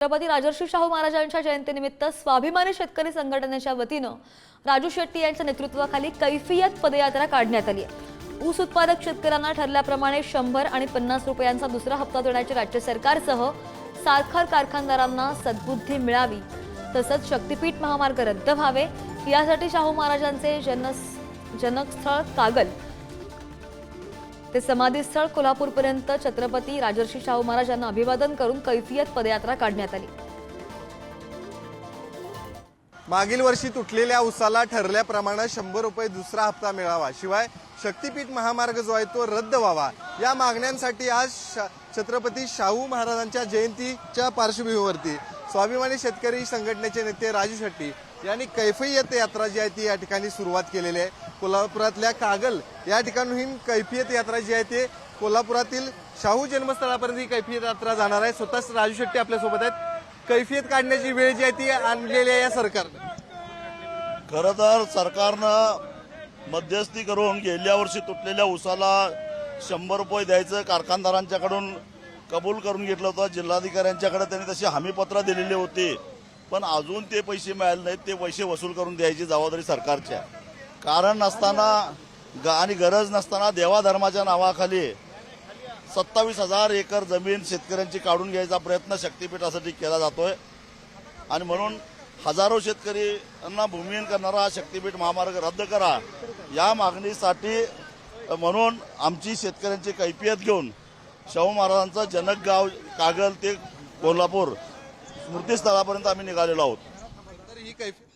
छत्रपती राजर्षी शाहू महाराजांच्या जयंतीनिमित्त स्वाभिमानी शेतकरी संघटनेच्या वतीनं राजू शेट्टी यांच्या नेतृत्वाखाली कैफियत पदयात्रा काढण्यात आली आहे। ऊस उत्पादक शेतकऱ्यांना ठरल्याप्रमाणे 100 आणि 50 रुपयांचा दुसरा हप्ता देण्याची राज्य सरकारसह साखर कारखानदारांना सद्बुद्धी मिळावी, तसंच शक्तीपीठ महामार्ग रद्द व्हावे यासाठी शाहू महाराजांचे जनकस्थळ कागल ते समाधीस्थळ कोल्हापूरपर्यंत छत्रपती राजर्षी शाहू महाराजांना अभिवादन करून कैफियत पदयात्रा काढण्यात आली। मागील वर्षी तुटलेल्या उसाला ठरल्याप्रमाणे 100 रुपये दुसरा हप्ता मिळावा, शिवाय शक्तीपीठ महामार्ग जो आहे तो रद्द व्हावा या मागण्यांसाठी आज छत्रपती शाहू महाराजांच्या जयंतीच्या पार्श्वभूमीवरती स्वाभिमानी शेतकरी संघटनेचे नेते राजू शेट्टी यांनी कैफियत यात्रा जी आहे ती या ठिकाणी सुरुवात केलेली आहे। कोल्हापुरातल्या कागल या ठिकाणून कैफियत यात्रा जी आहे ते कोल्हापुरातील शाहू जन्मस्थळापर्यंत ही कैफियत यात्रा जाणार आहे। स्वतःच राजू शेट्टी आपल्यासोबत आहेत। कैफियत काढण्याची वेळ जी आहे ती आणलेली आहे या सरकारनं। खरं तर सरकारनं मध्यस्थी करून गेल्या वर्षी तुटलेल्या उसाला 100 रुपये द्यायचं कारखानदारांच्याकडून कबूल करून घेतलं होतं। जिल्हाधिकाऱ्यांच्याकडे त्यांनी तशी हमीपत्र दिलेली होती, पण अजून ते पैसे मिळाले नाहीत। ते पैसे वसूल करून द्यायची जबाबदारी सरकारची आहे। कारण नसताना आणि गरज नसताना देवाधर्माच्या नावाखाली 27,000 एकर जमीन शेतकऱ्यांची काढून घ्यायचा प्रयत्न शक्तीपीठासाठी केला जातोय आणि म्हणून हजारो शेतकऱ्यांना भूमिहीन करणारा शक्तीपीठ महामार्ग रद्द करा या मागणीसाठी म्हणून आमची शेतकऱ्यांची कैफियत घेऊन शाहू महाराजांचं जनक गाव कागल ते कोल्हापूर स्मृतीस्थळापर्यंत आम्ही निघालेलो आहोत। तर ही कैफियत